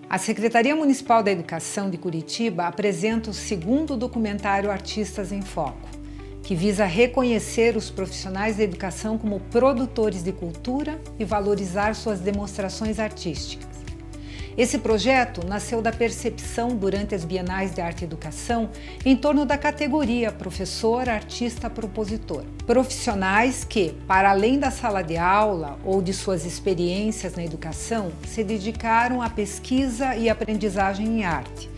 A Secretaria Municipal da Educação de Curitiba apresenta o segundo documentário Artistas em Foco, que visa reconhecer os profissionais da educação como produtores de cultura e valorizar suas demonstrações artísticas. Esse projeto nasceu da percepção durante as Bienais de Arte e Educação em torno da categoria professor, artista, propositor. Profissionais que, para além da sala de aula ou de suas experiências na educação, se dedicaram à pesquisa e aprendizagem em arte.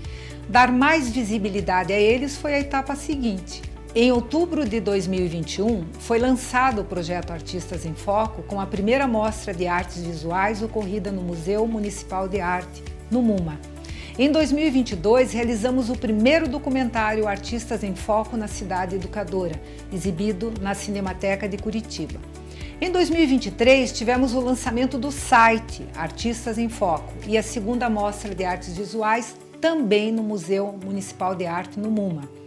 Dar mais visibilidade a eles foi a etapa seguinte. Em outubro de 2021, foi lançado o projeto Artistas em Foco com a primeira mostra de artes visuais ocorrida no Museu Municipal de Arte, no MUMA. Em 2022, realizamos o primeiro documentário Artistas em Foco na Cidade Educadora, exibido na Cinemateca de Curitiba. Em 2023, tivemos o lançamento do site Artistas em Foco e a segunda mostra de artes visuais também no Museu Municipal de Arte, no MUMA.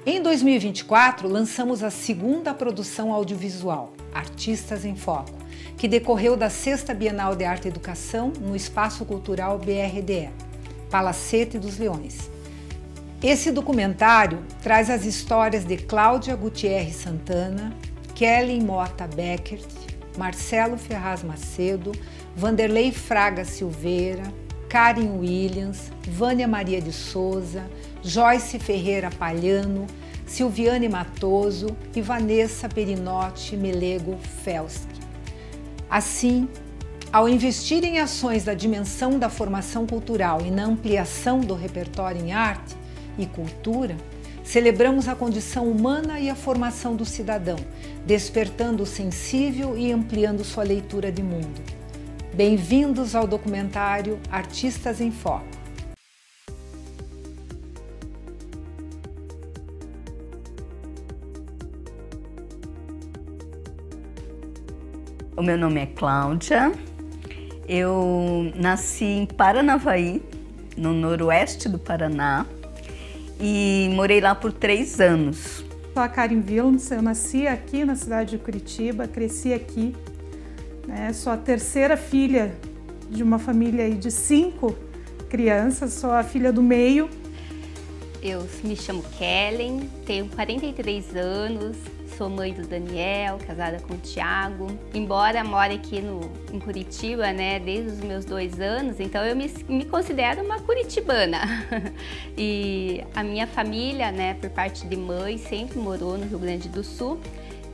Em 2024, lançamos a segunda produção audiovisual, Artistas em Foco, que decorreu da 6ª Bienal de Arte e Educação no Espaço Cultural BRDE, Palacete dos Leões. Esse documentário traz as histórias de Cláudia Gutierrez Santana, Kelly Mota Beckert, Marcelo Ferraz Macedo, Vanderlei Fraga Silveira, Karen Williams, Vânia Maria de Souza, Joyce Ferreira Palhano, Silviane Matoso e Vanessa Perinotti Melego Felski. Assim, ao investir em ações da dimensão da formação cultural e na ampliação do repertório em arte e cultura, celebramos a condição humana e a formação do cidadão, despertando o sensível e ampliando sua leitura de mundo. Bem-vindos ao documentário Artistas em Foco. O meu nome é Cláudia, eu nasci em Paranavaí, no noroeste do Paraná, e morei lá por 3 anos. Sou a Karen Williams, eu nasci aqui na cidade de Curitiba, cresci aqui. Sou a terceira filha de uma família de 5 crianças, sou a filha do meio. Eu me chamo Kellen, tenho 43 anos, sou mãe do Daniel, casada com o Thiago. Embora more aqui em Curitiba, desde os meus 2 anos, então eu me considero uma curitibana. E a minha família, por parte de mãe, sempre morou no Rio Grande do Sul.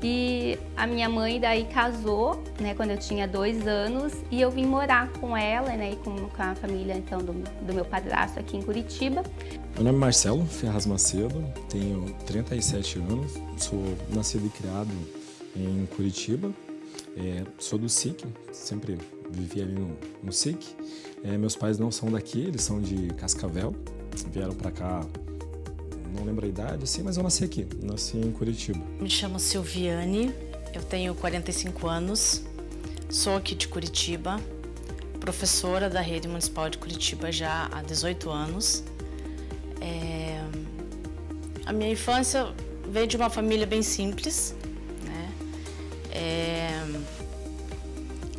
E a minha mãe daí casou, quando eu tinha 2 anos, e eu vim morar com ela, e com a família então do meu padrasto aqui em Curitiba. Meu nome é Marcelo Ferraz Macedo, tenho 37 anos, sou nascido e criado em Curitiba, sou do SIC, sempre vivi ali no SIC. Meus pais não são daqui, eles são de Cascavel, vieram para cá. Não lembro a idade, sim, mas eu nasci aqui, nasci em Curitiba. Me chamo Silviane, eu tenho 45 anos, sou aqui de Curitiba, professora da Rede Municipal de Curitiba já há 18 anos. A minha infância veio de uma família bem simples,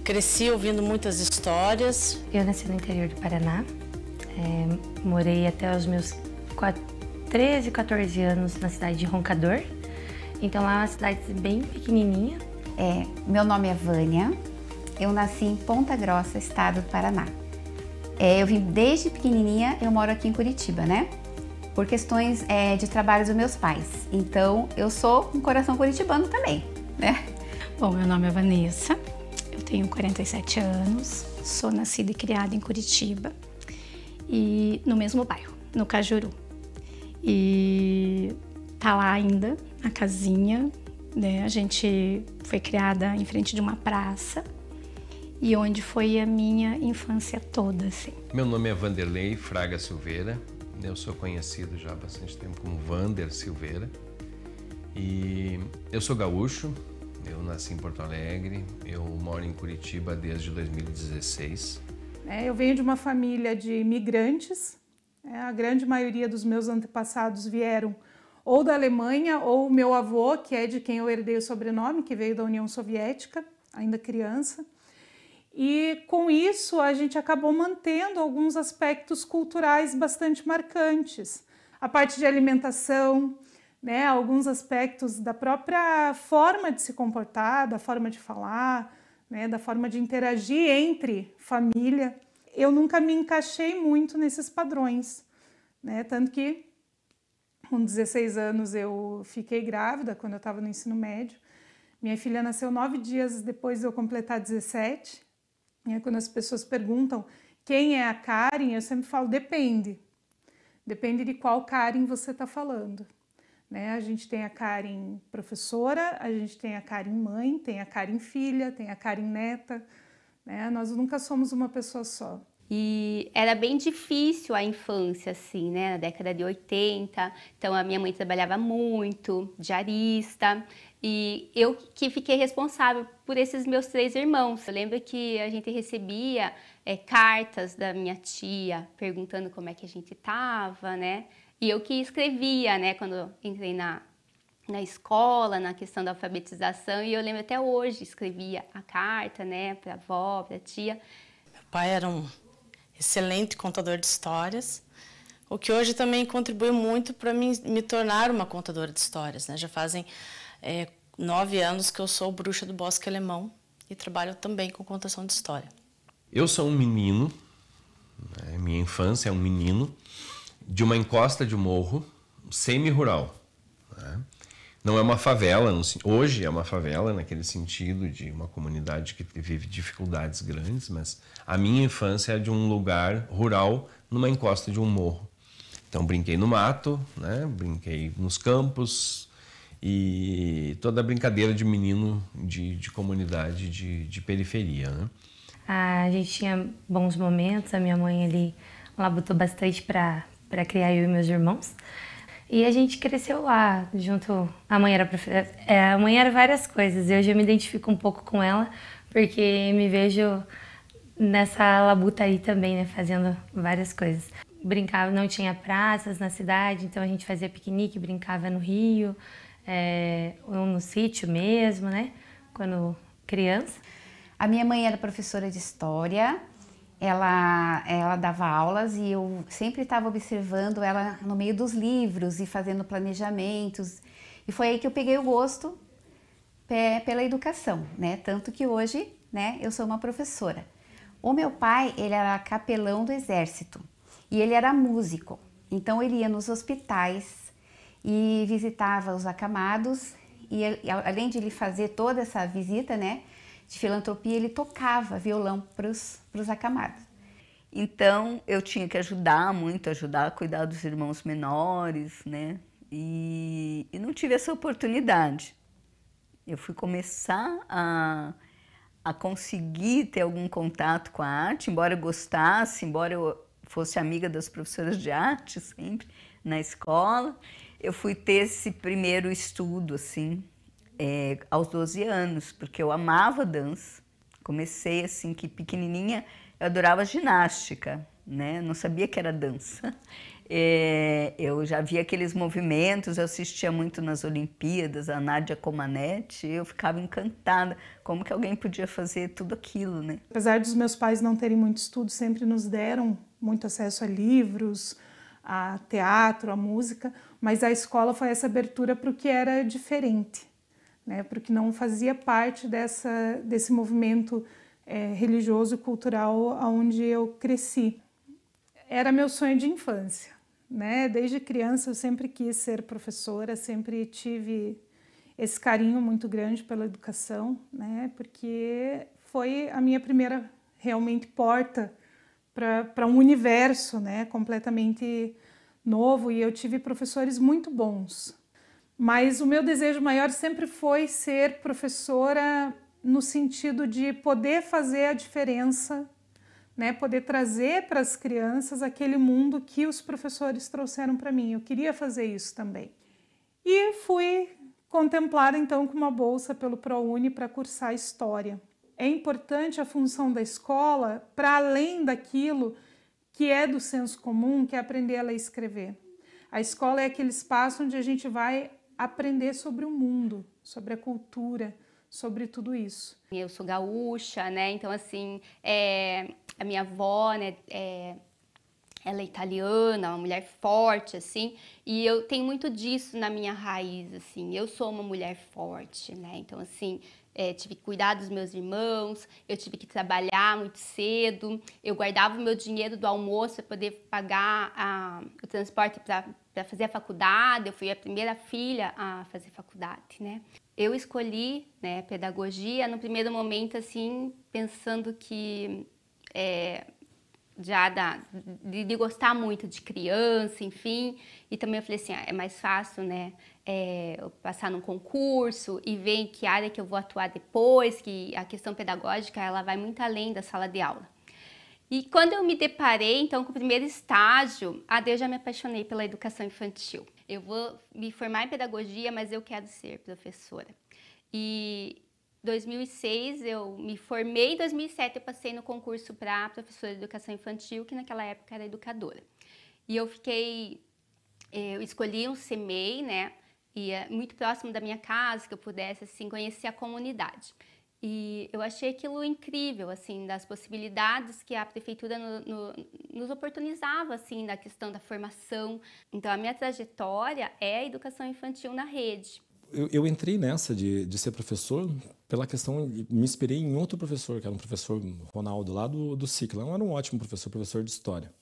cresci ouvindo muitas histórias. Eu nasci no interior do Paraná, morei até os meus 13, 14 anos na cidade de Roncador, então lá é uma cidade bem pequenininha. Meu nome é Vânia, eu nasci em Ponta Grossa, estado do Paraná. Eu vim desde pequenininha, eu moro aqui em Curitiba, por questões de trabalho dos meus pais, então eu sou um coração curitibano também, Bom, meu nome é Vanessa, eu tenho 47 anos, sou nascida e criada em Curitiba e no mesmo bairro, no Cajuru. E tá lá ainda, a casinha, A gente foi criada em frente de uma praça e onde foi a minha infância toda, assim. Meu nome é Vanderlei Fraga Silveira, eu sou conhecido já há bastante tempo como Vander Silveira e eu sou gaúcho, eu nasci em Porto Alegre, eu moro em Curitiba desde 2016. Eu venho de uma família de imigrantes. A grande maioria dos meus antepassados vieram ou da Alemanha, ou o meu avô, que é de quem eu herdei o sobrenome, que veio da União Soviética, ainda criança. E com isso a gente acabou mantendo alguns aspectos culturais bastante marcantes. A parte de alimentação, né, alguns aspectos da própria forma de se comportar, da forma de falar, né, da forma de interagir entre família. Eu nunca me encaixei muito nesses padrões, né, tanto que com 16 anos eu fiquei grávida quando eu estava no ensino médio. Minha filha nasceu 9 dias depois de eu completar 17. E quando as pessoas perguntam quem é a Karen, eu sempre falo, depende. Depende de qual Karen você está falando. Né? A gente tem a Karen professora, a gente tem a Karen mãe, tem a Karen filha, tem a Karen neta. Né? Nós nunca somos uma pessoa só. E era bem difícil a infância, assim, né? Na década de 80. Então, a minha mãe trabalhava muito, diarista. E eu que fiquei responsável por esses meus 3 irmãos. Eu lembro que a gente recebia cartas da minha tia perguntando como é que a gente estava, né? E eu que escrevia, né? Quando eu entrei na escola, na questão da alfabetização. E eu lembro até hoje, escrevia a carta, né? Para a avó, para a tia. Meu pai era um excelente contador de histórias, o que hoje também contribui muito para me tornar uma contadora de histórias, né? Já fazem 9 anos que eu sou bruxa do Bosque Alemão e trabalho também com contação de história. Eu sou um menino, né? Minha infância é um menino, de uma encosta de morro semi-rural. Né? Não é uma favela, hoje é uma favela naquele sentido de uma comunidade que vive dificuldades grandes, mas a minha infância é de um lugar rural numa encosta de um morro. Então brinquei no mato, né? Brinquei nos campos e toda a brincadeira de menino de comunidade de periferia. Né? A gente tinha bons momentos, a minha mãe ali labutou bastante para criar eu e meus irmãos. E a gente cresceu lá, junto... A mãe era várias coisas. Eu já me identifico um pouco com ela, porque me vejo nessa labuta aí também, né? Fazendo várias coisas. Brincava, não tinha praças na cidade, então a gente fazia piquenique, brincava no rio, ou no sítio mesmo, né? Quando criança. A minha mãe era professora de história. Ela dava aulas e eu sempre estava observando ela no meio dos livros e fazendo planejamentos. E foi aí que eu peguei o gosto pela educação, né? Tanto que hoje, né, eu sou uma professora. O meu pai, ele era capelão do exército e ele era músico. Então ele ia nos hospitais e visitava os acamados e além de ele fazer toda essa visita, né, de filantropia, ele tocava violão para os acamados. Então, eu tinha que ajudar a cuidar dos irmãos menores, né? E não tive essa oportunidade. Eu fui começar a conseguir ter algum contato com a arte, embora eu gostasse, embora eu fosse amiga das professoras de arte sempre na escola. Eu fui ter esse primeiro estudo, assim, aos 12 anos, porque eu amava dança. Comecei assim, que pequenininha, eu adorava ginástica, né? Não sabia que era dança. Eu já via aqueles movimentos, eu assistia muito nas Olimpíadas, a Nádia Comaneci, eu ficava encantada como que alguém podia fazer tudo aquilo, né? Apesar dos meus pais não terem muito estudo, sempre nos deram muito acesso a livros, a teatro, a música, mas a escola foi essa abertura para o que era diferente. Né, porque não fazia parte desse movimento religioso e cultural onde eu cresci. Era meu sonho de infância. Né? Desde criança eu sempre quis ser professora, sempre tive esse carinho muito grande pela educação, né? Porque foi a minha primeira realmente porta para um universo, né? Completamente novo, e eu tive professores muito bons. Mas o meu desejo maior sempre foi ser professora no sentido de poder fazer a diferença, né? Poder trazer para as crianças aquele mundo que os professores trouxeram para mim. Eu queria fazer isso também. E fui contemplada então com uma bolsa pelo ProUni para cursar História. É importante a função da escola para além daquilo que é do senso comum, que é aprender a ler e escrever. A escola é aquele espaço onde a gente vai aprender sobre o mundo, sobre a cultura, sobre tudo isso. Eu sou gaúcha, né? Então, assim, a minha avó, né, ela é italiana, uma mulher forte, assim, e eu tenho muito disso na minha raiz, assim. Eu sou uma mulher forte, né? Então, assim, tive que cuidar dos meus irmãos, eu tive que trabalhar muito cedo, eu guardava o meu dinheiro do almoço para poder pagar o transporte para fazer a faculdade. Eu fui a primeira filha a fazer faculdade, né? Eu escolhi, né, pedagogia no primeiro momento, assim, pensando que de gostar muito de criança, enfim, e também eu falei assim, é mais fácil, né, eu passar num concurso e ver em que área que eu vou atuar depois, que a questão pedagógica, ela vai muito além da sala de aula. E quando eu me deparei, então, com o primeiro estágio, eu já me apaixonei pela educação infantil. Eu vou me formar em pedagogia, mas eu quero ser professora. E em 2006 eu me formei, em 2007 eu passei no concurso para professora de educação infantil, que naquela época era educadora. E eu escolhi um CMEI, né, e muito próximo da minha casa, que eu pudesse, assim, conhecer a comunidade. E eu achei aquilo incrível, assim, das possibilidades que a prefeitura nos oportunizava, assim, na questão da formação. Então, a minha trajetória é a educação infantil na rede. Eu entrei nessa de ser professor pela questão, me inspirei em outro professor, que era um professor Ronaldo, lá do Cicla. Era um ótimo professor de história.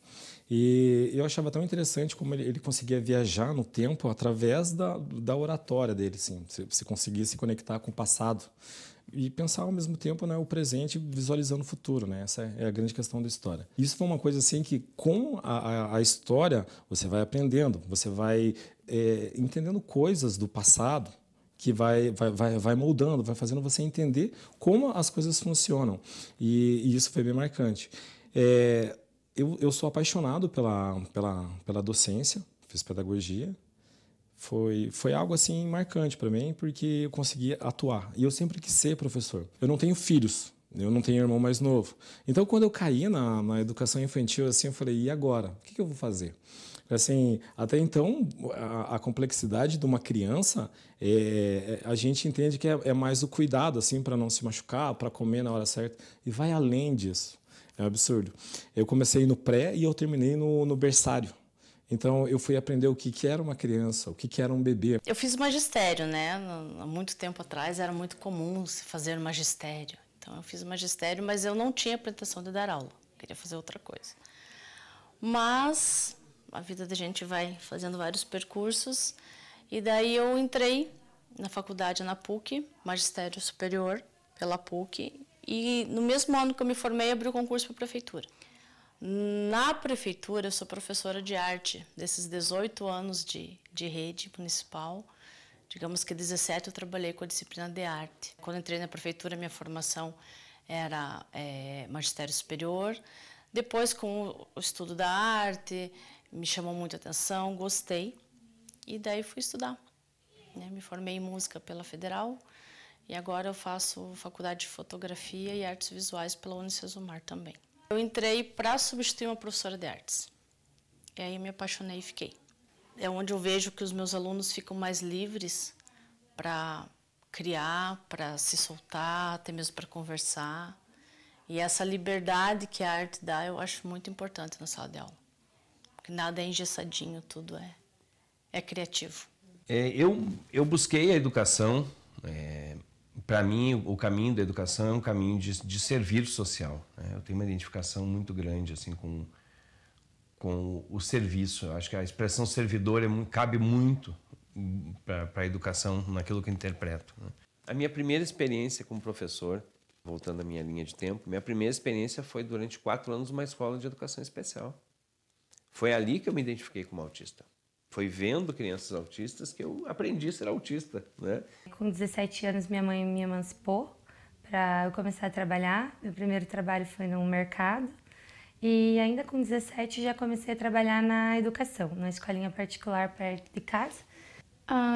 E eu achava tão interessante como ele conseguia viajar no tempo através da oratória dele, assim, se conseguia se conectar com o passado e pensar ao mesmo tempo, né, o presente visualizando o futuro, né? Essa é a grande questão da história. Isso foi uma coisa assim que com a história você vai aprendendo, você vai entendendo coisas do passado que vai moldando, vai fazendo você entender como as coisas funcionam. E isso foi bem marcante. Eu sou apaixonado pela docência, fiz pedagogia. Foi algo assim marcante para mim, porque eu consegui atuar. E eu sempre quis ser professor. Eu não tenho filhos, eu não tenho irmão mais novo. Então, quando eu caí na educação infantil, assim, eu falei, e agora? O que eu vou fazer? Assim, até então, a complexidade de uma criança, a gente entende que é mais o cuidado, assim, para não se machucar, para comer na hora certa. E vai além disso. É um absurdo. Eu comecei no pré e eu terminei no berçário. Então, eu fui aprender o que era uma criança, o que era um bebê. Eu fiz magistério, né? Há muito tempo atrás era muito comum se fazer magistério. Então, eu fiz magistério, mas eu não tinha pretensão de dar aula. Eu queria fazer outra coisa. Mas a vida da gente vai fazendo vários percursos. E daí eu entrei na faculdade na PUC, magistério superior, pela PUC. E no mesmo ano que eu me formei, abri o concurso para a prefeitura. Na prefeitura, eu sou professora de arte, desses 18 anos de rede municipal. Digamos que 17 eu trabalhei com a disciplina de arte. Quando entrei na prefeitura, minha formação era magistério superior. Depois, com o estudo da arte, me chamou muito a atenção, gostei. E daí fui estudar. Me formei em música pela Federal e agora eu faço faculdade de fotografia e artes visuais pela Unicesumar também. Eu entrei para substituir uma professora de artes. E aí me apaixonei e fiquei. É onde eu vejo que os meus alunos ficam mais livres para criar, para se soltar, até mesmo para conversar. E essa liberdade que a arte dá, eu acho muito importante na sala de aula. Porque nada é engessadinho, tudo é criativo. Eu busquei a educação. Para mim, o caminho da educação é um caminho de serviço social. Eu tenho uma identificação muito grande assim, com o serviço. Eu acho que a expressão servidor cabe muito para a educação naquilo que eu interpreto. A minha primeira experiência como professor, voltando à minha linha de tempo, minha primeira experiência foi durante 4 anos numa escola de educação especial. Foi ali que eu me identifiquei como autista. Foi vendo crianças autistas que eu aprendi a ser autista, né? Com 17 anos, minha mãe me emancipou para eu começar a trabalhar. Meu primeiro trabalho foi no mercado. E ainda com 17 já comecei a trabalhar na educação, numa escolinha particular perto de casa.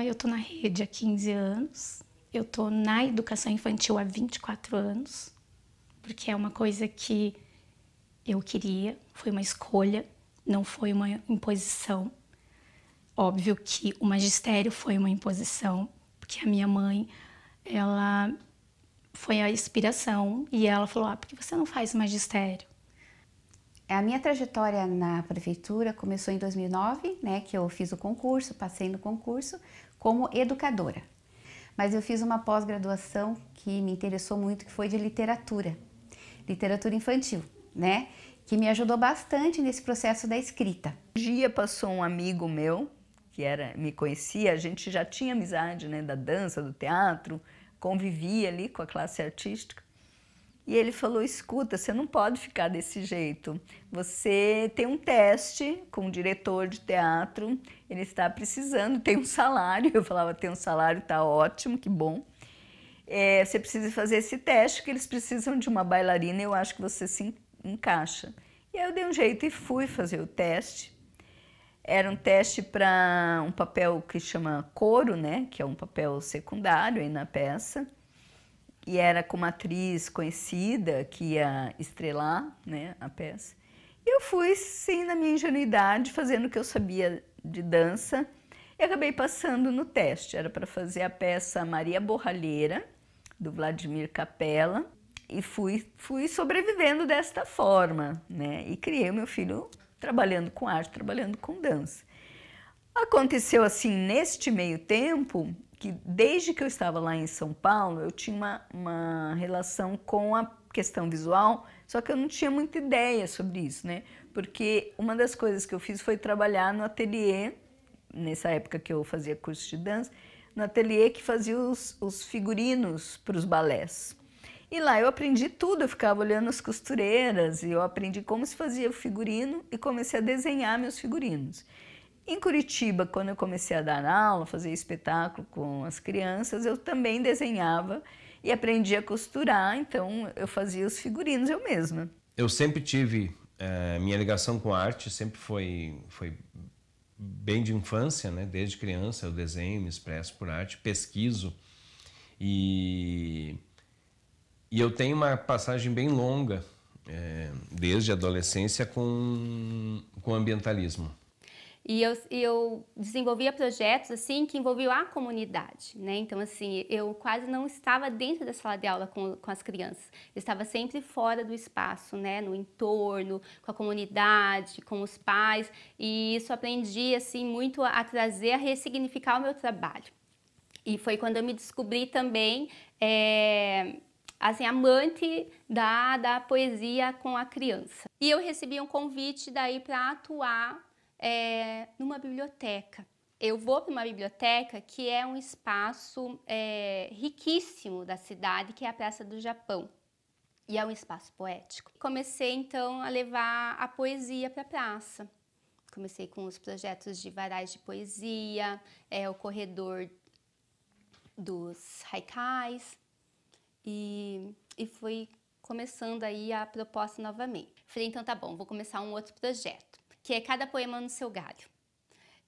Eu tô na rede há 15 anos. Eu tô na educação infantil há 24 anos. Porque é uma coisa que eu queria, foi uma escolha, não foi uma imposição. Óbvio que o magistério foi uma imposição, porque a minha mãe, ela foi a inspiração e ela falou, por que você não faz magistério? A minha trajetória na prefeitura começou em 2009, né, que eu fiz o concurso, passei no concurso como educadora. Mas eu fiz uma pós-graduação que me interessou muito, que foi de literatura infantil, né, que me ajudou bastante nesse processo da escrita. Um dia passou um amigo meu, que me conhecia, a gente já tinha amizade, né, da dança, do teatro, convivia ali com a classe artística. E ele falou, escuta, você não pode ficar desse jeito. Você tem um teste com o diretor de teatro, ele está precisando, tem um salário. Eu falava, tem um salário, tá ótimo, que bom. Você precisa fazer esse teste, que eles precisam de uma bailarina, eu acho que você se encaixa. E aí eu dei um jeito e fui fazer o teste. Era um teste para um papel que chama coro, né, que é um papel secundário aí na peça. E era com uma atriz conhecida que ia estrelar, né, a peça. E eu fui, sim, na minha ingenuidade, fazendo o que eu sabia de dança, e acabei passando no teste. Era para fazer a peça Maria Borralheira, do Vladimir Capella, e fui sobrevivendo desta forma, né? E criei o meu filho trabalhando com arte, trabalhando com dança. Aconteceu assim, neste meio tempo, que desde que eu estava lá em São Paulo, eu tinha uma relação com a questão visual, só que eu não tinha muita ideia sobre isso, né? Porque uma das coisas que eu fiz foi trabalhar no ateliê, nessa época que eu fazia curso de dança, no ateliê que fazia os figurinos para os balés. E lá eu aprendi tudo, eu ficava olhando as costureiras e eu aprendi como se fazia o figurino e comecei a desenhar meus figurinos. Em Curitiba, quando eu comecei a dar aula, fazer espetáculo com as crianças, eu também desenhava e aprendi a costurar, então eu fazia os figurinos eu mesma. Eu sempre tive, minha ligação com a arte sempre foi bem de infância, né? Desde criança eu desenho, me expresso por arte, pesquiso e eu tenho uma passagem bem longa, desde a adolescência com ambientalismo. E eu desenvolvia projetos assim que envolviam a comunidade, né? Então assim, eu quase não estava dentro da sala de aula com as crianças. Eu estava sempre fora do espaço, né? No entorno, com a comunidade, com os pais. E isso aprendi assim muito a trazer, a ressignificar o meu trabalho. E foi quando eu me descobri também assim, amante da poesia com a criança. E eu recebi um convite daí para atuar numa biblioteca. Eu vou para uma biblioteca que é um espaço riquíssimo da cidade, que é a Praça do Japão. E é um espaço poético. Comecei então a levar a poesia para a praça. Comecei com os projetos de varais de poesia, o corredor dos haikais e fui começando aí a proposta novamente. Falei, então tá bom, vou começar um outro projeto, que é Cada Poema no Seu Galho.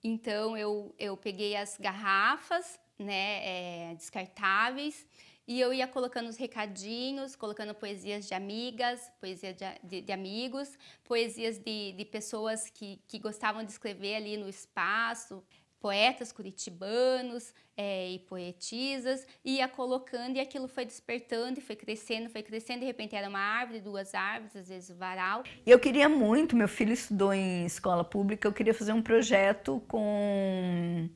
Então eu peguei as garrafas, né, descartáveis, e eu ia colocando os recadinhos, colocando poesias de amigas, poesia de amigos, poesias de pessoas que gostavam de escrever ali no espaço, poetas curitibanos e poetisas, ia colocando e aquilo foi despertando e foi crescendo, de repente era uma árvore, 2 árvores, às vezes o varal. E eu queria muito, meu filho estudou em escola pública, eu queria fazer um projeto com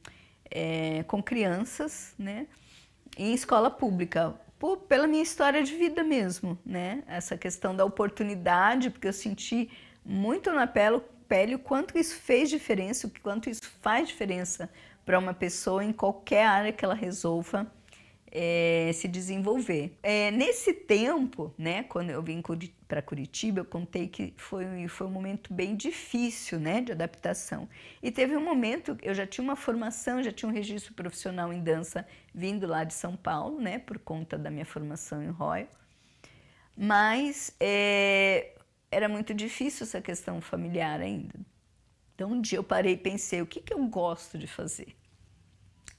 crianças, né, em escola pública, pela minha história de vida mesmo, né, essa questão da oportunidade, porque eu senti muito na pele o quanto isso fez diferença, o quanto isso faz diferença para uma pessoa em qualquer área que ela resolva se desenvolver. Nesse tempo, né, quando eu vim para Curitiba, eu contei que foi um momento bem difícil, né, de adaptação. E teve um momento, eu já tinha uma formação, já tinha um registro profissional em dança vindo lá de São Paulo, né, por conta da minha formação em Royal, mas era muito difícil essa questão familiar ainda. Então um dia eu parei e pensei, o que eu gosto de fazer?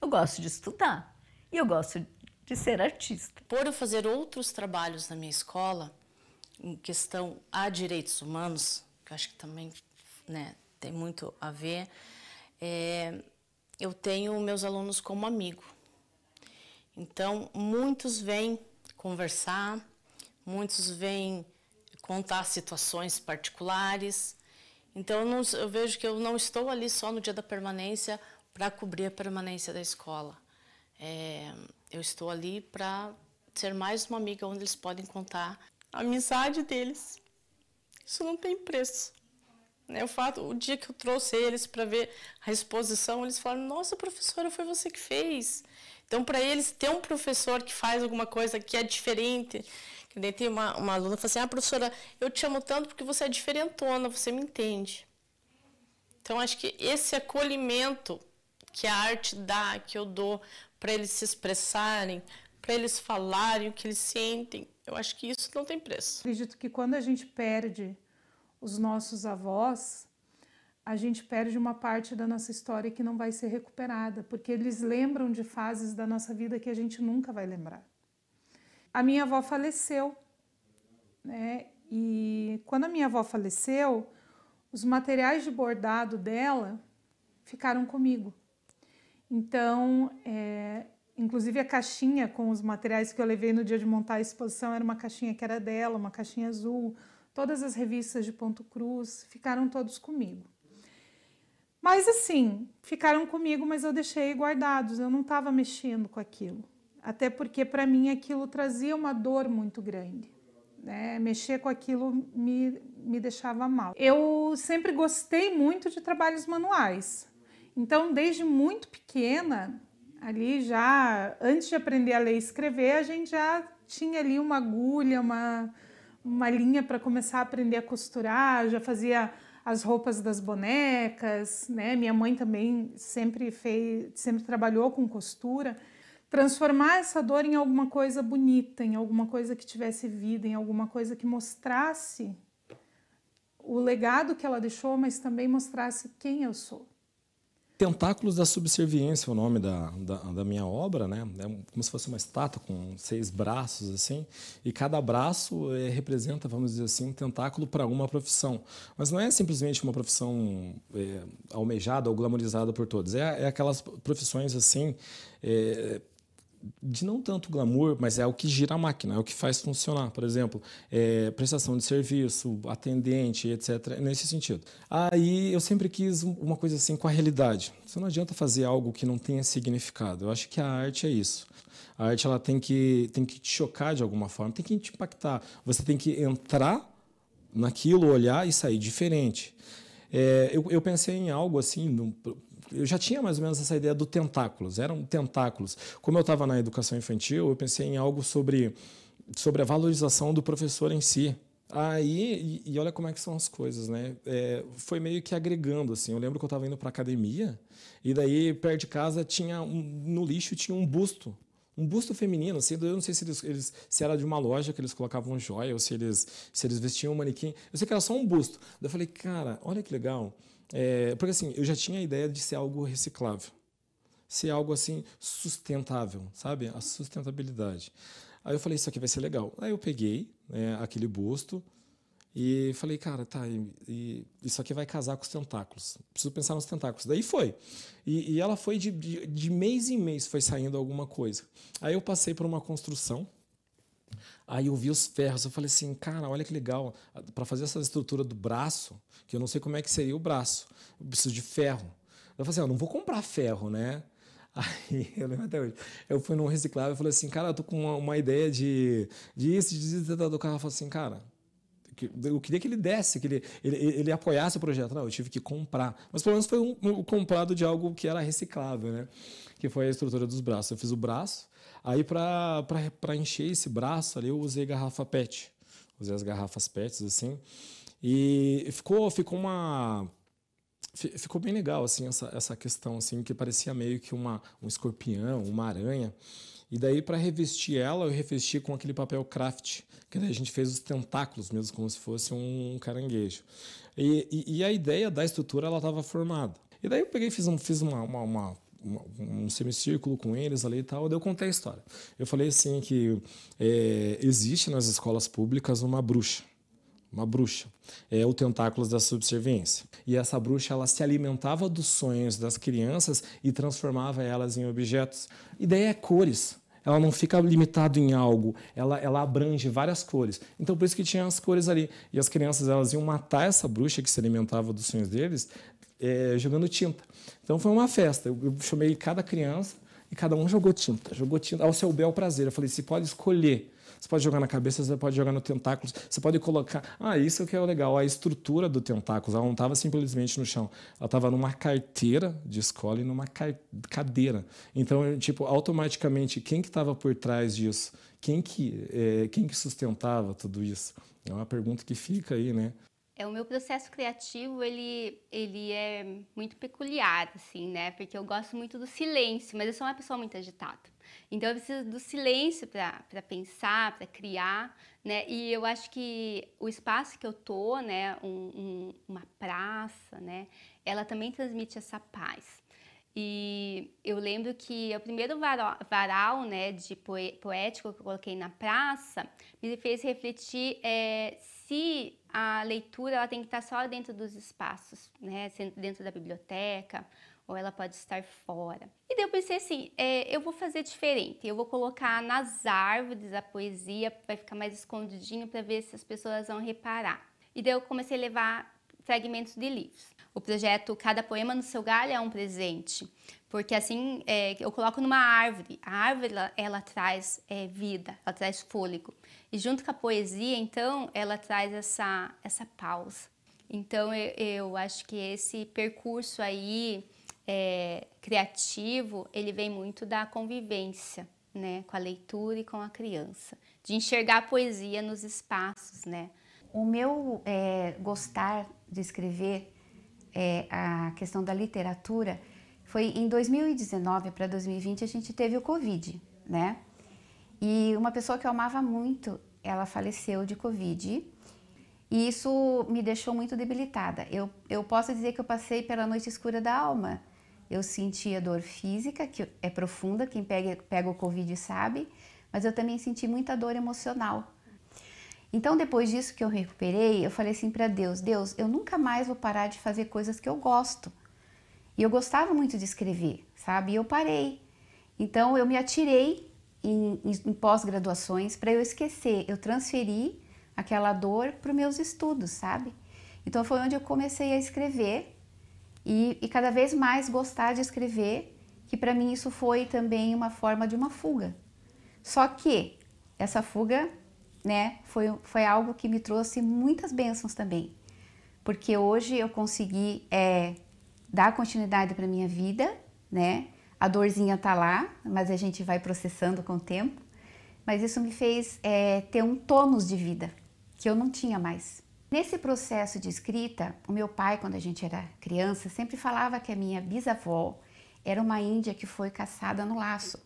Eu gosto de estudar e eu gosto de ser artista. Por eu fazer outros trabalhos na minha escola, em questão a direitos humanos, que eu acho que também, né, tem muito a ver, eu tenho meus alunos como amigo. Então muitos vêm conversar, muitos vêm contar situações particulares. Então eu vejo que eu não estou ali só no dia da permanência para cobrir a permanência da escola. Eu estou ali para ser mais uma amiga onde eles podem contar a amizade deles. Isso não tem preço. O dia que eu trouxe eles para ver a exposição, eles falaram: nossa, professora, foi você que fez. Então, para eles, ter um professor que faz alguma coisa que é diferente. Que daí tem uma aluna que fala assim: professora, eu te amo tanto porque você é diferentona, você me entende. Então, acho que esse acolhimento que a arte dá, que eu dou para eles se expressarem, para eles falarem o que eles sentem, eu acho que isso não tem preço. Acredito que quando a gente perde os nossos avós, a gente perde uma parte da nossa história que não vai ser recuperada, porque eles lembram de fases da nossa vida que a gente nunca vai lembrar. A minha avó faleceu, né? E quando a minha avó faleceu, os materiais de bordado dela ficaram comigo. Então, inclusive a caixinha com os materiais que eu levei no dia de montar a exposição era uma caixinha que era dela, uma caixinha azul. Todas as revistas de Ponto Cruz ficaram todos comigo. Mas assim, ficaram comigo, mas eu deixei guardados, eu não estava mexendo com aquilo. Até porque para mim aquilo trazia uma dor muito grande, né? Mexer com aquilo me deixava mal. Eu sempre gostei muito de trabalhos manuais. Então, desde muito pequena, ali já, antes de aprender a ler e escrever, a gente já tinha ali uma agulha, uma linha para começar a aprender a costurar, já fazia as roupas das bonecas, né? Minha mãe também sempre trabalhou com costura. Transformar essa dor em alguma coisa bonita, em alguma coisa que tivesse vida, em alguma coisa que mostrasse o legado que ela deixou, mas também mostrasse quem eu sou. Tentáculos da Subserviência é o nome da minha obra, né? É como se fosse uma estátua com 6 braços, assim, e cada braço representa, vamos dizer assim, um tentáculo para uma profissão. Mas não é simplesmente uma profissão almejada ou glamorizada por todos. É aquelas profissões, assim, de não tanto glamour, mas é o que gira a máquina, é o que faz funcionar. Por exemplo, prestação de serviço, atendente, etc. Nesse sentido. Aí eu sempre quis uma coisa assim com a realidade. Você não adianta fazer algo que não tenha significado. Eu acho que a arte é isso. A arte ela tem que te chocar de alguma forma, tem que te impactar. Você tem que entrar naquilo, olhar e sair diferente. Eu pensei em algo assim... Eu já tinha mais ou menos essa ideia do tentáculos, eram tentáculos. Como eu estava na educação infantil, eu pensei em algo sobre a valorização do professor em si. Aí, e olha como é que são as coisas, né? Foi meio que agregando, assim. Eu lembro que eu estava indo para a academia e daí, perto de casa, no lixo tinha um busto feminino, assim. Eu não sei se era de uma loja que eles colocavam joia ou se eles vestiam um manequim. Eu sei que era só um busto. Daí eu falei, cara, olha que legal. Porque assim, eu já tinha a ideia de ser algo reciclável, ser algo assim sustentável, sabe? A sustentabilidade. Aí eu falei, isso aqui vai ser legal. Aí eu peguei aquele busto e falei, cara, tá, isso aqui vai casar com os tentáculos. Preciso pensar nos tentáculos. Daí foi. E ela foi de mês em mês, foi saindo alguma coisa. Aí eu passei por uma construção. Aí eu vi os ferros, eu falei assim, cara, olha que legal, para fazer essa estrutura do braço, que eu não sei como é que seria o braço, eu preciso de ferro. Eu falei assim, eu não vou comprar ferro, né? Aí, eu lembro até hoje, eu fui num reciclável e falei assim, cara, eu tô com uma ideia de isso, do cara falou assim, cara, eu queria que ele desse, que ele apoiasse o projeto. Não, eu tive que comprar. Mas pelo menos foi um comprado de algo que era reciclável, né? Que foi a estrutura dos braços. Eu fiz o braço, aí para encher esse braço ali eu usei garrafa PET. Usei as garrafas PETs, assim. E ficou bem legal, assim, essa questão, assim, que parecia meio que um escorpião, uma aranha. E daí, para revestir ela, eu revesti com aquele papel craft, que daí a gente fez os tentáculos mesmo, como se fosse um caranguejo. E a ideia da estrutura, ela estava formada. E daí eu peguei e fiz um semicírculo com eles ali e tal, daí eu contei a história. Eu falei assim que existe nas escolas públicas uma bruxa, o Tentáculos da Subserviência. E essa bruxa, ela se alimentava dos sonhos das crianças e transformava elas em objetos. E daí cores. ela não fica limitada em algo, ela abrange várias cores. Então, por isso que tinha as cores ali. E as crianças, elas iam matar essa bruxa que se alimentava dos sonhos deles, jogando tinta. Então, foi uma festa. Eu chamei cada criança e cada um jogou tinta. Ao seu bel prazer. Eu falei, você pode escolher. Você pode jogar na cabeça, você pode jogar no tentáculo, você pode colocar... isso que é o legal, a estrutura do tentáculo, ela não estava simplesmente no chão, ela estava numa carteira de escola e numa cadeira. Então, tipo, automaticamente, quem que estava por trás disso? Quem que sustentava tudo isso? É uma pergunta que fica aí, né? O meu processo criativo, ele é muito peculiar, assim, né? Porque eu gosto muito do silêncio, mas eu sou uma pessoa muito agitada. Então, eu preciso do silêncio para pensar, para criar, né? E eu acho que o espaço que eu tô, né? Uma praça, né? Ela também transmite essa paz. E eu lembro que o primeiro varal, né, de poético que eu coloquei na praça me fez refletir se a leitura ela tem que estar só dentro dos espaços, né, dentro da biblioteca, ou ela pode estar fora. E daí eu pensei assim, eu vou fazer diferente, eu vou colocar nas árvores a poesia, vai ficar mais escondidinho para ver se as pessoas vão reparar. E daí eu comecei a levar fragmentos de livros. O projeto Cada Poema no Seu Galho é um presente, porque assim eu coloco numa árvore. A árvore ela traz vida, ela traz fôlego. E junto com a poesia, então, ela traz essa pausa. Então eu acho que esse percurso aí criativo, ele vem muito da convivência, né, com a leitura e com a criança, de enxergar a poesia nos espaços, né? O meu gostar de escrever, a questão da literatura, foi em 2019 para 2020 a gente teve o Covid, né? E uma pessoa que eu amava muito, ela faleceu de Covid e isso me deixou muito debilitada. Eu posso dizer que eu passei pela noite escura da alma. Eu sentia dor física, que é profunda, quem pega o Covid sabe, mas eu também senti muita dor emocional. Então, depois disso que eu recuperei, eu falei assim para Deus, eu nunca mais vou parar de fazer coisas que eu gosto. E eu gostava muito de escrever, sabe? E eu parei. Então, eu me atirei em pós-graduações para eu esquecer. Eu transferi aquela dor para os meus estudos, sabe? Então, foi onde eu comecei a escrever e cada vez mais gostar de escrever, que para mim isso foi também uma forma de uma fuga. Só que essa fuga, né, foi algo que me trouxe muitas bênçãos também, porque hoje eu consegui dar continuidade para minha vida, né? A dorzinha tá lá, mas a gente vai processando com o tempo, mas isso me fez ter um tônus de vida que eu não tinha mais. Nesse processo de escrita, o meu pai, quando a gente era criança, sempre falava que a minha bisavó era uma índia que foi caçada no laço,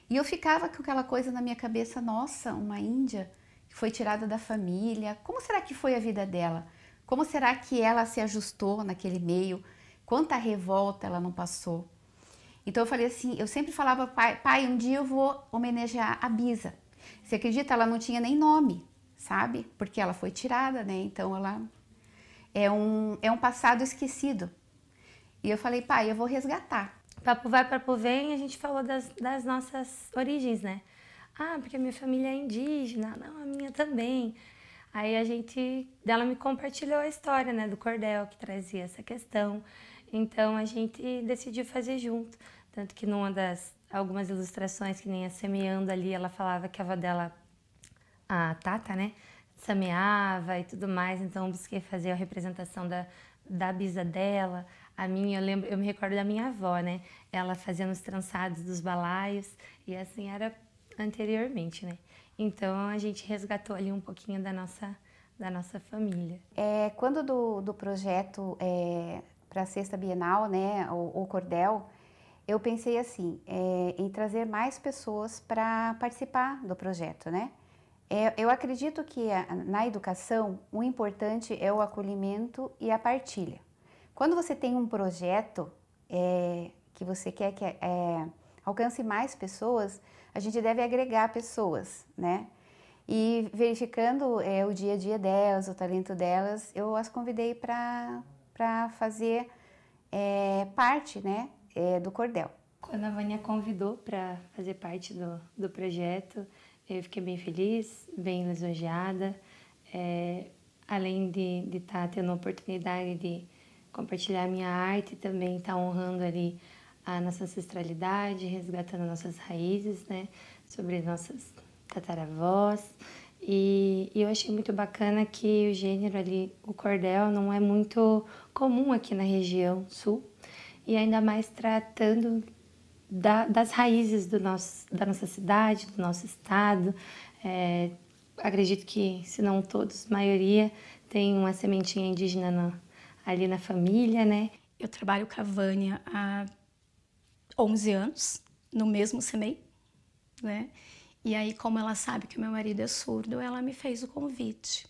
e eu ficava com aquela coisa na minha cabeça, nossa, uma índia que foi tirada da família, como será que foi a vida dela? Como será que ela se ajustou naquele meio? Quanta revolta ela não passou? Então eu falei assim, eu sempre falava, pai, um dia eu vou homenagear a Bisa. Você acredita? Ela não tinha nem nome, sabe? Porque ela foi tirada, né? Então ela é um passado esquecido. E eu falei, pai, eu vou resgatar. Papo vai, papo vem, a gente falou das nossas origens, né? Ah, porque a minha família é indígena, não, a minha também. Aí ela me compartilhou a história, né, do cordel, que trazia essa questão. Então a gente decidiu fazer junto. Tanto que algumas ilustrações, que nem a Semeando ali, ela falava que a avó dela, a Tata, né, semeava e tudo mais. Então eu busquei fazer a representação da bisa dela. A minha, eu me recordo da minha avó, né, ela fazendo os trançados dos balaios e assim era anteriormente, né? Então a gente resgatou ali um pouquinho da nossa família. Quando do projeto para a Sexta Bienal, né, o Cordel, eu pensei assim, em trazer mais pessoas para participar do projeto, né? Eu acredito que na educação o importante é o acolhimento e a partilha. Quando você tem um projeto que você quer que alcance mais pessoas, a gente deve agregar pessoas, né? E verificando o dia a dia delas, o talento delas, eu as convidei para fazer parte, né, do cordel. Quando a Vânia convidou para fazer parte do projeto, eu fiquei bem feliz, bem lisonjeada. Além de estar tendo a oportunidade de compartilhar a minha arte, também estar honrando ali a nossa ancestralidade, resgatando nossas raízes, né, sobre nossas tataravós. E eu achei muito bacana que o gênero ali, o cordel, não é muito comum aqui na região sul, e ainda mais tratando das raízes da nossa cidade, do nosso estado. Acredito que, se não todos, a maioria tem uma sementinha indígena ali na família, né? Eu trabalho com a Vânia há 11 anos, no mesmo CEMEI, né? E aí, como ela sabe que o meu marido é surdo, ela me fez o convite.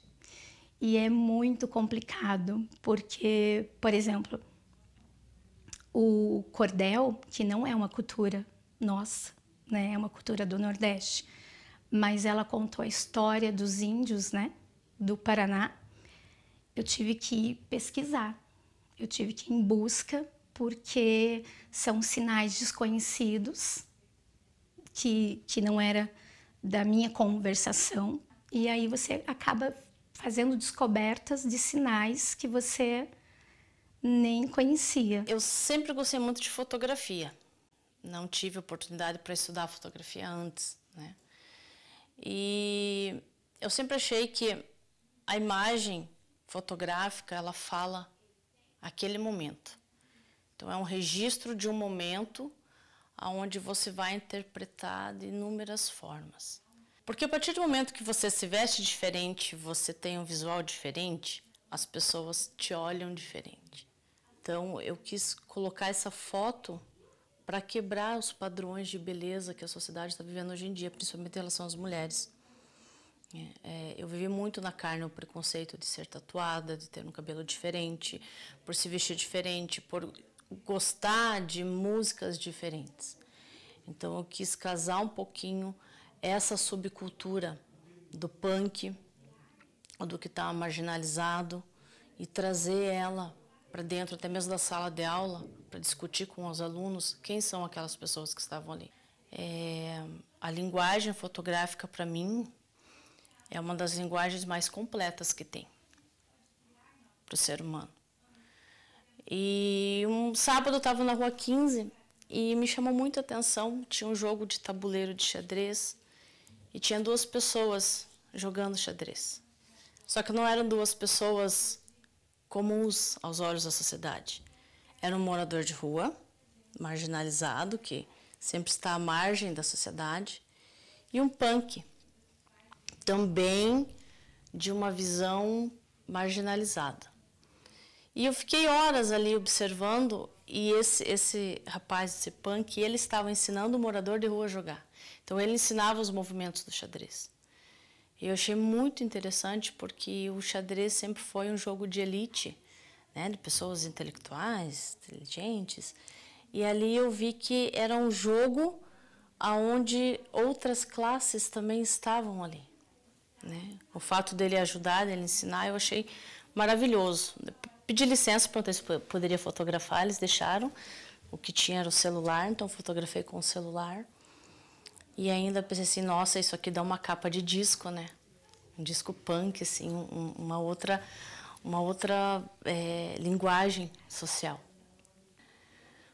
E é muito complicado, porque, por exemplo, o cordel, que não é uma cultura nossa, né? É uma cultura do Nordeste, mas ela contou a história dos índios, né, do Paraná. Eu tive que pesquisar, eu tive que ir em busca, porque são sinais desconhecidos que não era da minha conversação, e aí você acaba fazendo descobertas de sinais que você nem conhecia. Eu sempre gostei muito de fotografia, não tive oportunidade para estudar fotografia antes, né? E eu sempre achei que a imagem fotográfica, ela fala aquele momento. Então é um registro de um momento onde você vai interpretar de inúmeras formas. Porque a partir do momento que você se veste diferente, você tem um visual diferente, as pessoas te olham diferente. Então eu quis colocar essa foto para quebrar os padrões de beleza que a sociedade está vivendo hoje em dia, principalmente em relação às mulheres. Eu vivi muito na carne o preconceito de ser tatuada, de ter um cabelo diferente, por se vestir diferente, por gostar de músicas diferentes. Então eu quis casar um pouquinho essa subcultura do punk, do que está marginalizado, e trazer ela para dentro até mesmo da sala de aula, para discutir com os alunos quem são aquelas pessoas que estavam ali. A linguagem fotográfica, para mim, é uma das linguagens mais completas que tem para o ser humano. E um sábado eu estava na Rua 15 e me chamou muito a atenção, tinha um jogo de tabuleiro de xadrez e tinha 2 pessoas jogando xadrez. Só que não eram 2 pessoas comuns aos olhos da sociedade. Era um morador de rua, marginalizado, que sempre está à margem da sociedade, e um punk, também de uma visão marginalizada. E eu fiquei horas ali observando, e esse rapaz, esse punk, ele estava ensinando o morador de rua a jogar. Então ele ensinava os movimentos do xadrez. E eu achei muito interessante, porque o xadrez sempre foi um jogo de elite, né, de pessoas intelectuais, inteligentes. E ali eu vi que era um jogo onde outras classes também estavam ali, né? O fato dele ajudar, dele ensinar, eu achei maravilhoso. Pedi licença, perguntei se poderia fotografar, eles deixaram. O que tinha era o celular, então fotografei com o celular. E ainda pensei assim, nossa, isso aqui dá uma capa de disco, né? Um disco punk, assim, uma outra linguagem social.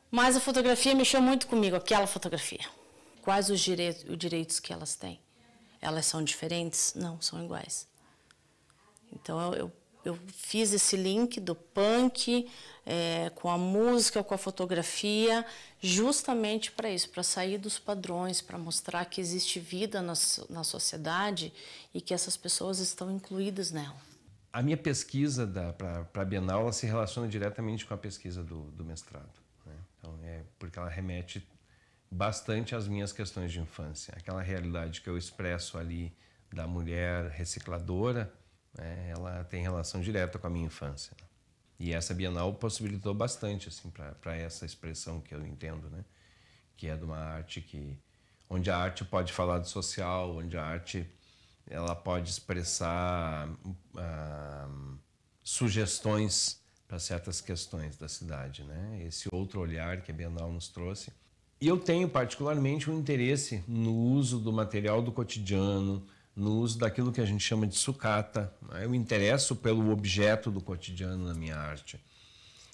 Mas a fotografia mexeu muito comigo, aquela fotografia. Quais os direitos que elas têm? Elas são diferentes? Não, são iguais. Então eu fiz esse link do punk com a música, com a fotografia, justamente para isso, para sair dos padrões, para mostrar que existe vida na sociedade e que essas pessoas estão incluídas nela. A minha pesquisa para a Bienal ela se relaciona diretamente com a pesquisa do mestrado, né? Então, porque ela remete bastante às minhas questões de infância. Aquela realidade que eu expresso ali da mulher recicladora, ela tem relação direta com a minha infância. E essa Bienal possibilitou bastante assim, para essa expressão que eu entendo, né? Que é de uma arte onde a arte pode falar do social, onde a arte ela pode expressar sugestões para certas questões da cidade, né? Esse outro olhar que a Bienal nos trouxe. E eu tenho particularmente um interesse no uso do material do cotidiano, no uso daquilo que a gente chama de sucata. Eu me interesso pelo objeto do cotidiano na minha arte.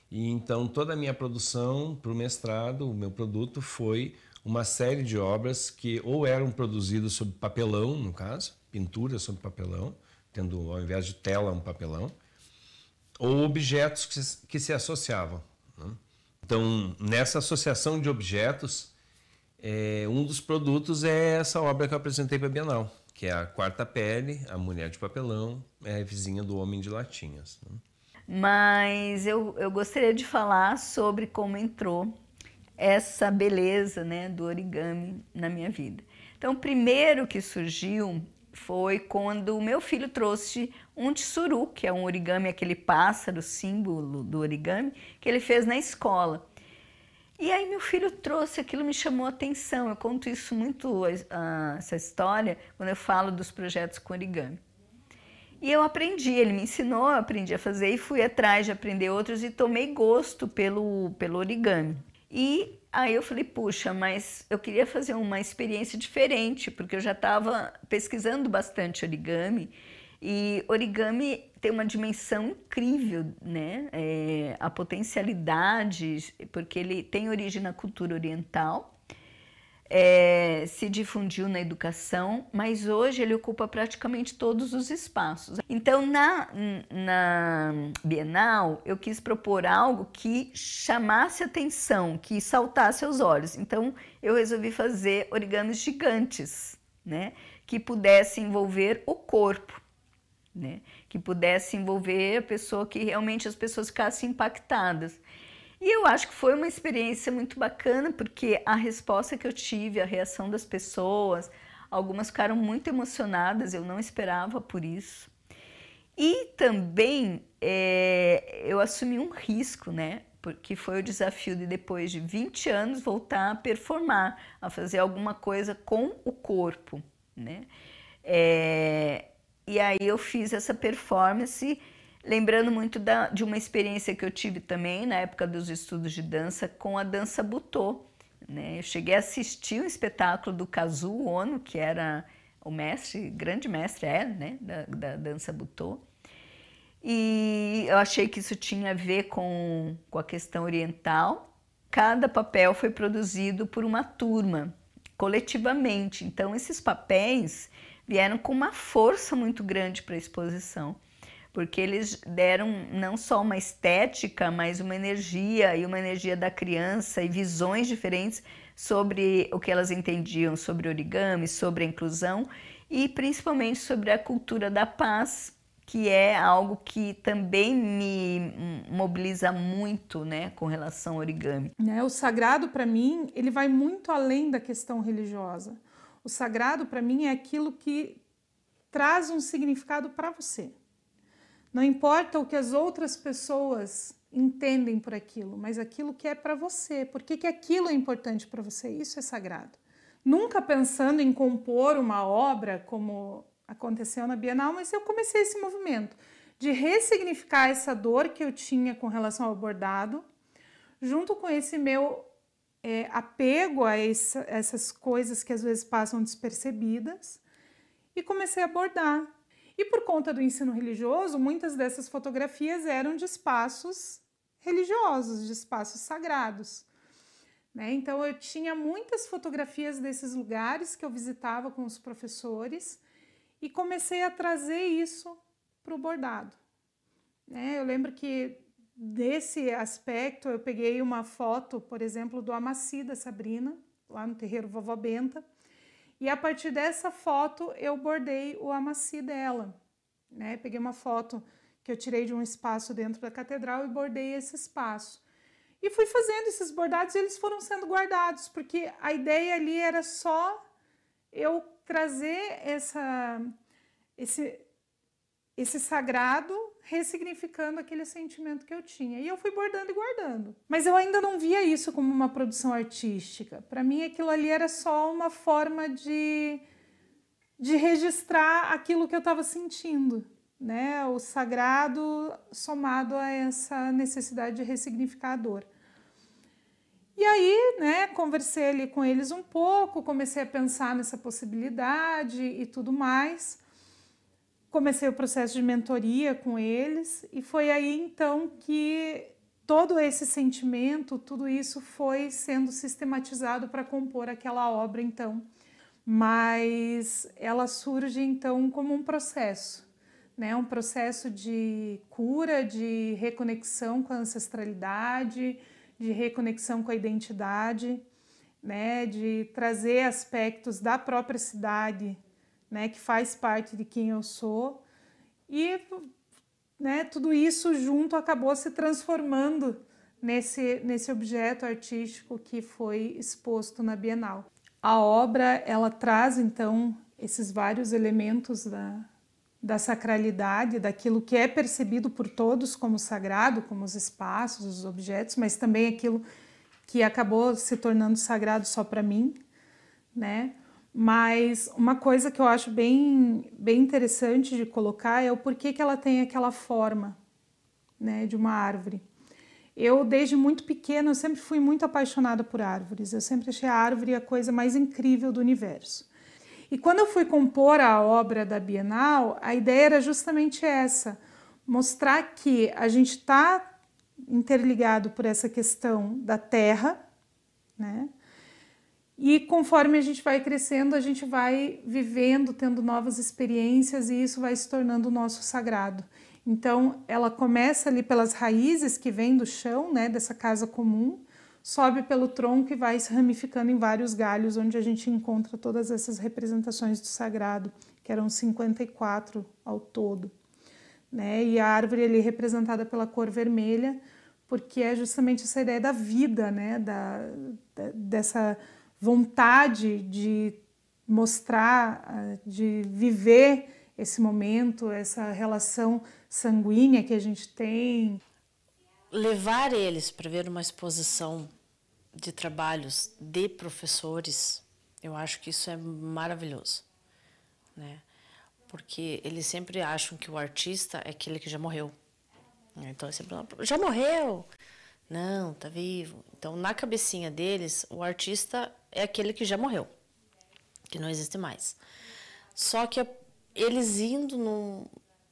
E então toda a minha produção para o mestrado, o meu produto foi uma série de obras que ou eram produzidas sobre papelão, no caso, pintura sobre papelão, tendo ao invés de tela um papelão, ou objetos que se associavam, né? Então, nessa associação de objetos, um dos produtos é essa obra que eu apresentei para a Bienal, que é a Quarta Pele, a Mulher de Papelão, é vizinha do Homem de Latinhas, né? Mas eu gostaria de falar sobre como entrou essa beleza, né, do origami na minha vida. Então, o primeiro que surgiu foi quando o meu filho trouxe um tsuru, que é um origami, aquele pássaro, símbolo do origami, que ele fez na escola. E aí meu filho trouxe, aquilo me chamou a atenção. Eu conto isso muito, essa história, quando eu falo dos projetos com origami. E eu aprendi, ele me ensinou, eu aprendi a fazer e fui atrás de aprender outros e tomei gosto pelo origami. E aí eu falei, puxa, mas eu queria fazer uma experiência diferente, porque eu já estava pesquisando bastante origami, e origami tem uma dimensão incrível, né? A potencialidade, porque ele tem origem na cultura oriental, se difundiu na educação, mas hoje ele ocupa praticamente todos os espaços. Então, na Bienal, eu quis propor algo que chamasse atenção, que saltasse aos olhos. Então, eu resolvi fazer origamis gigantes, né? Que pudesse envolver o corpo, né? Que pudesse envolver a pessoa, que realmente as pessoas ficassem impactadas. E eu acho que foi uma experiência muito bacana, porque a resposta que eu tive, a reação das pessoas, algumas ficaram muito emocionadas, eu não esperava por isso. E também eu assumi um risco, né? Porque foi o desafio de, depois de 20 anos, voltar a performar, a fazer alguma coisa com o corpo, né? E aí eu fiz essa performance, lembrando muito de uma experiência que eu tive também na época dos estudos de dança com a dança Butô, né? Eu cheguei a assistir um espetáculo do Kazuo Ono, que era o mestre, grande mestre, né? da dança Butô. E eu achei que isso tinha a ver com a questão oriental. Cada papel foi produzido por uma turma, coletivamente. Então, esses papéis vieram com uma força muito grande para a exposição, porque eles deram não só uma estética, mas uma energia da criança e visões diferentes sobre o que elas entendiam sobre origami, sobre a inclusão e principalmente sobre a cultura da paz, que é algo que também me mobiliza muito, né, com relação ao origami. O sagrado, para mim, ele vai muito além da questão religiosa. O sagrado, para mim, é aquilo que traz um significado para você. Não importa o que as outras pessoas entendem por aquilo, mas aquilo que é para você. Por que aquilo é importante para você? Isso é sagrado. Nunca pensando em compor uma obra como aconteceu na Bienal, mas eu comecei esse movimento de ressignificar essa dor que eu tinha com relação ao bordado, junto com esse meu apego a essas coisas que às vezes passam despercebidas, e comecei a bordar. E por conta do ensino religioso, muitas dessas fotografias eram de espaços religiosos, de espaços sagrados, né? Então eu tinha muitas fotografias desses lugares que eu visitava com os professores e comecei a trazer isso para o bordado, né? Eu lembro que desse aspecto eu peguei uma foto, por exemplo, do Amaci da Sabrina, lá no terreiro Vovó Benta, e a partir dessa foto eu bordei o Amaci dela, né? Peguei uma foto que eu tirei de um espaço dentro da catedral e bordei esse espaço. E fui fazendo esses bordados e eles foram sendo guardados, porque a ideia ali era só eu trazer esse sagrado, ressignificando aquele sentimento que eu tinha. E eu fui bordando e guardando. Mas eu ainda não via isso como uma produção artística. Para mim, aquilo ali era só uma forma de registrar aquilo que eu estava sentindo, né? O sagrado somado a essa necessidade de ressignificar a dor. E aí, né, conversei ali com eles um pouco, comecei a pensar nessa possibilidade e tudo mais. Comecei o processo de mentoria com eles e foi aí então que todo esse sentimento, tudo isso foi sendo sistematizado para compor aquela obra então. Mas ela surge então como um processo, né? Um processo de cura, de reconexão com a ancestralidade, de reconexão com a identidade, né? De trazer aspectos da própria cidade, né? Que faz parte de quem eu sou. E, né, tudo isso junto acabou se transformando nesse objeto artístico que foi exposto na Bienal. A obra, ela traz então esses vários elementos da sacralidade, daquilo que é percebido por todos como sagrado, como os espaços, os objetos, mas também aquilo que acabou se tornando sagrado só para mim, né? Mas uma coisa que eu acho bem interessante de colocar é o porquê que ela tem aquela forma, né, de uma árvore. Eu, desde muito pequena, eu sempre fui muito apaixonada por árvores. Eu sempre achei a árvore a coisa mais incrível do universo. E quando eu fui compor a obra da Bienal, a ideia era justamente essa, mostrar que a gente está interligado por essa questão da terra, né? E conforme a gente vai crescendo, a gente vai vivendo, tendo novas experiências e isso vai se tornando o nosso sagrado. Então, ela começa ali pelas raízes que vêm do chão, né, dessa casa comum, sobe pelo tronco e vai se ramificando em vários galhos, onde a gente encontra todas essas representações do sagrado, que eram 54 ao todo, né? E a árvore ali representada pela cor vermelha, porque é justamente essa ideia da vida, né? Dessa vontade de mostrar, de viver esse momento, essa relação sanguínea que a gente tem. Levar eles para ver uma exposição de trabalhos de professores, eu acho que isso é maravilhoso, né? Porque eles sempre acham que o artista é aquele que já morreu. Então, é sempre, já morreu? Não, tá vivo. Então, na cabecinha deles, o artista é aquele que já morreu, que não existe mais. Só que eles indo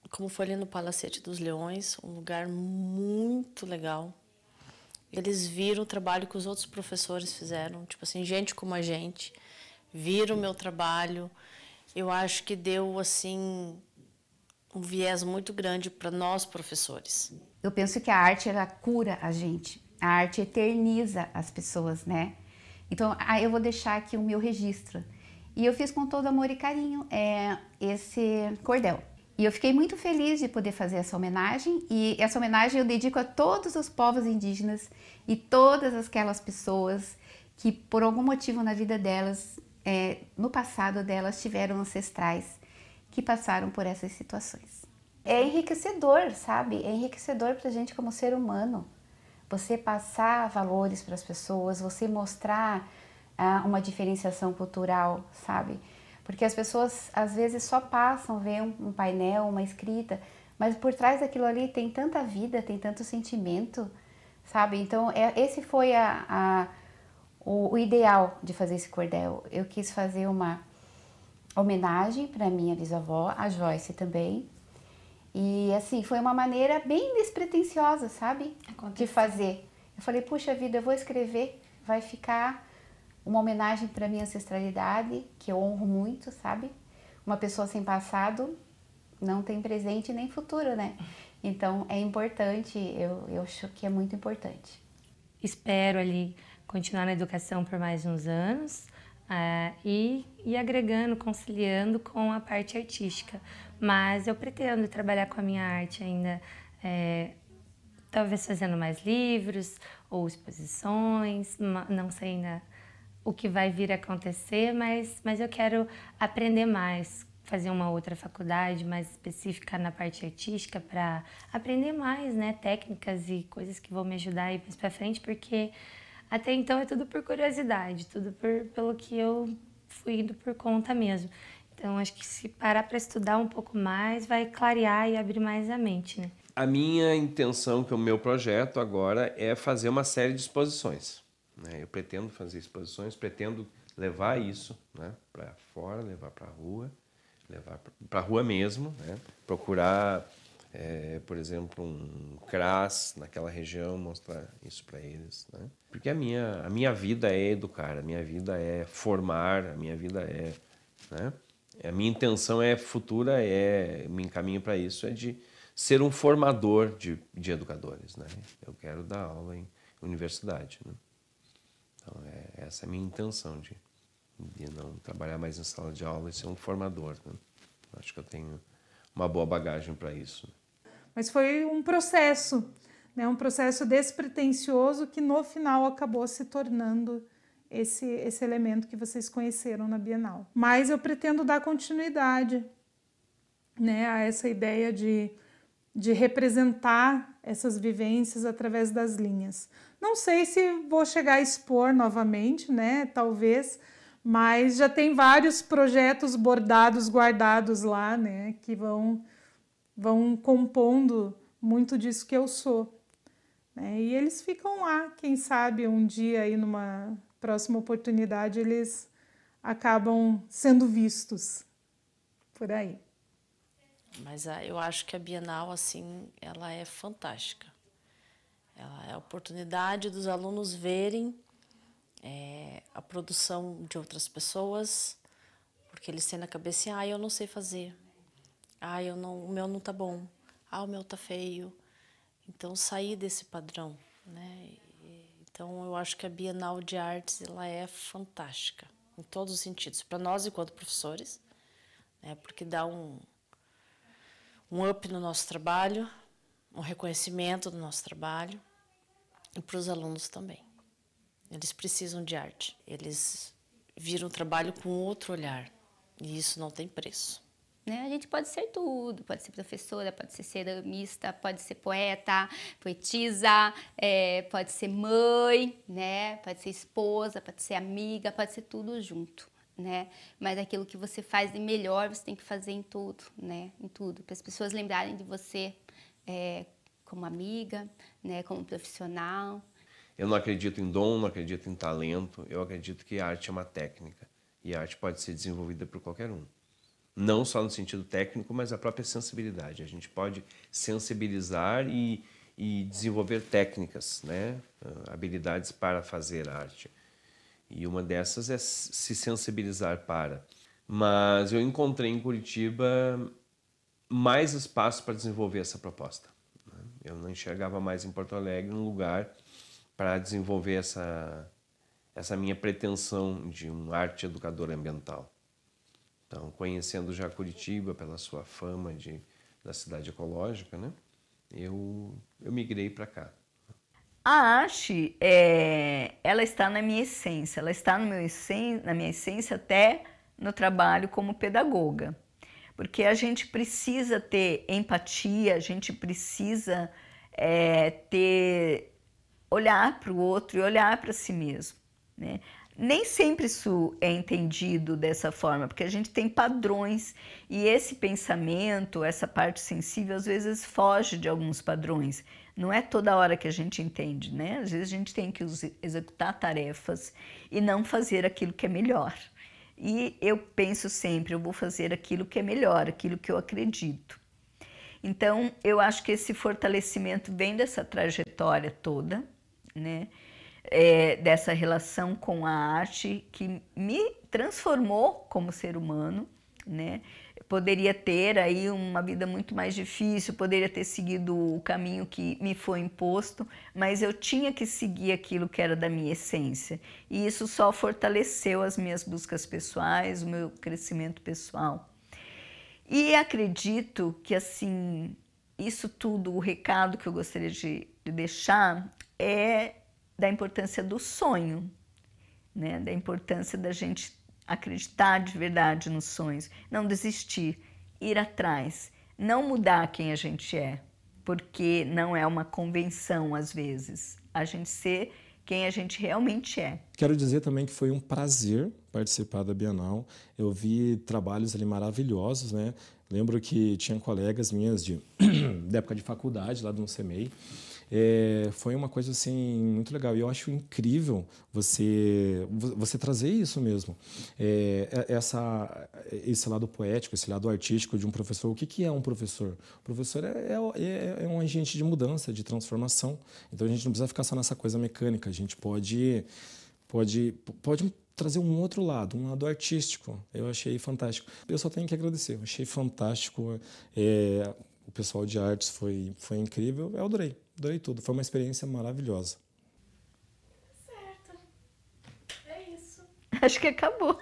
como foi ali no Palacete dos Leões, um lugar muito legal, eles viram o trabalho que os outros professores fizeram, tipo assim, gente como a gente, viram o meu trabalho. Eu acho que deu, assim, um viés muito grande para nós, professores. Eu penso que a arte, ela cura a gente. A arte eterniza as pessoas, né? Então, eu vou deixar aqui o meu registro. E eu fiz com todo amor e carinho esse cordel. E eu fiquei muito feliz de poder fazer essa homenagem. E essa homenagem eu dedico a todos os povos indígenas e todas aquelas pessoas que, por algum motivo na vida delas, no passado delas, tiveram ancestrais que passaram por essas situações. É enriquecedor, sabe? É enriquecedor para a gente como ser humano. Você passar valores para as pessoas, você mostrar uma diferenciação cultural, sabe? Porque as pessoas às vezes só passam, vê um painel, uma escrita, mas por trás daquilo ali tem tanta vida, tem tanto sentimento, sabe? Então esse foi o ideal de fazer esse cordel. Eu quis fazer uma homenagem para minha bisavó, a Joyce também. E assim, foi uma maneira bem despretensiosa, sabe? De fazer. Eu falei, puxa vida, eu vou escrever, vai ficar uma homenagem para minha ancestralidade, que eu honro muito, sabe? Uma pessoa sem passado não tem presente nem futuro, né? Então é importante, eu acho que é muito importante. Espero ali continuar na educação por mais uns anos e agregando, conciliando com a parte artística. Mas eu pretendo trabalhar com a minha arte ainda, talvez fazendo mais livros ou exposições, não sei ainda o que vai vir a acontecer, mas eu quero aprender mais, fazer uma outra faculdade mais específica na parte artística para aprender mais, né, técnicas e coisas que vão me ajudar a ir mais para frente, porque até então é tudo por curiosidade, tudo pelo que eu fui indo por conta mesmo. Então acho que se parar para estudar um pouco mais, vai clarear e abrir mais a mente, né? A minha intenção, que é o meu projeto agora, é fazer uma série de exposições. né? Eu pretendo fazer exposições, pretendo levar isso, né, para fora, levar para a rua, levar para a rua mesmo, né? Procurar, por exemplo, um CRAS naquela região, mostrar isso para eles, né? Porque a minha vida é educar, a minha vida é formar, a minha vida é, né? A minha intenção futura, me encaminho para isso, é de ser um formador de educadores, né? Eu quero dar aula em universidade, né? Então, essa é a minha intenção, de não trabalhar mais em sala de aula e ser um formador, né? Acho que eu tenho uma boa bagagem para isso. Mas foi um processo, né? Um processo despretensioso que no final acabou se tornando esse elemento que vocês conheceram na Bienal. Mas eu pretendo dar continuidade, né, a essa ideia de representar essas vivências através das linhas. Não sei se vou chegar a expor novamente, né? Talvez, mas já tem vários projetos bordados, guardados lá, né? Que vão compondo muito disso que eu sou, né? E eles ficam lá, quem sabe um dia aí numa próxima oportunidade eles acabam sendo vistos por aí. Mas eu acho que a Bienal, assim, ela é fantástica. Ela é a oportunidade dos alunos verem a produção de outras pessoas, porque eles têm na cabeça, eu não sei fazer, o meu não tá bom, o meu tá feio. Então, sair desse padrão, né? Então, eu acho que a Bienal de Artes, ela é fantástica, em todos os sentidos. Para nós, enquanto professores, né? Porque dá um up no nosso trabalho, um reconhecimento do nosso trabalho, e para os alunos também. Eles precisam de arte, eles viram o trabalho com outro olhar, e isso não tem preço. Né? A gente pode ser tudo, pode ser professora, pode ser ceramista, pode ser poeta, poetisa, pode ser mãe, né? Pode ser esposa, pode ser amiga, pode ser tudo junto, né? Mas aquilo que você faz de melhor, você tem que fazer em tudo, né? Em tudo, para as pessoas lembrarem de você como amiga, né? Como profissional. Eu não acredito em dom, não acredito em talento, eu acredito que a arte é uma técnica, e a arte pode ser desenvolvida por qualquer um. Não só no sentido técnico, mas a própria sensibilidade. A gente pode sensibilizar e desenvolver técnicas, né? Habilidades para fazer arte. E uma dessas é se sensibilizar para. Mas eu encontrei em Curitiba mais espaço para desenvolver essa proposta, né? Eu não enxergava mais em Porto Alegre um lugar para desenvolver essa minha pretensão de um arte educador ambiental. Então, conhecendo já Curitiba pela sua fama da cidade ecológica, né? Eu migrei para cá. A arte, ela está na minha essência, ela está na minha essência até no trabalho como pedagoga. Porque a gente precisa ter empatia, a gente precisa olhar para o outro e olhar para si mesmo, né? Nem sempre isso é entendido dessa forma, porque a gente tem padrões e esse pensamento, essa parte sensível, às vezes foge de alguns padrões. Não é toda hora que a gente entende, né? Às vezes a gente tem que executar tarefas e não fazer aquilo que é melhor. E eu penso sempre, eu vou fazer aquilo que é melhor, aquilo que eu acredito. Então, eu acho que esse fortalecimento vem dessa trajetória toda, né? Dessa relação com a arte que me transformou como ser humano, né? Poderia ter aí uma vida muito mais difícil, poderia ter seguido o caminho que me foi imposto, mas eu tinha que seguir aquilo que era da minha essência. E isso só fortaleceu as minhas buscas pessoais, o meu crescimento pessoal. E acredito que, assim, isso tudo, o recado que eu gostaria de deixar é da importância do sonho, né? Da importância da gente acreditar de verdade nos sonhos, não desistir, ir atrás, não mudar quem a gente é, porque não é uma convenção às vezes, a gente ser quem a gente realmente é. Quero dizer também que foi um prazer participar da Bienal. Eu vi trabalhos ali maravilhosos, né? Lembro que tinha colegas minhas da época de faculdade, lá do CEMEI, foi uma coisa assim muito legal. E eu acho incrível você trazer isso mesmo. Esse lado poético, esse lado artístico de um professor. O que é um professor? O professor é um agente de mudança, de transformação. Então a gente não precisa ficar só nessa coisa mecânica. A gente pode trazer um outro lado, um lado artístico. Eu achei fantástico. Eu só tenho que agradecer. Eu achei fantástico. O pessoal de artes foi incrível. Eu adorei tudo. Foi uma experiência maravilhosa. Certo. É isso. Acho que acabou.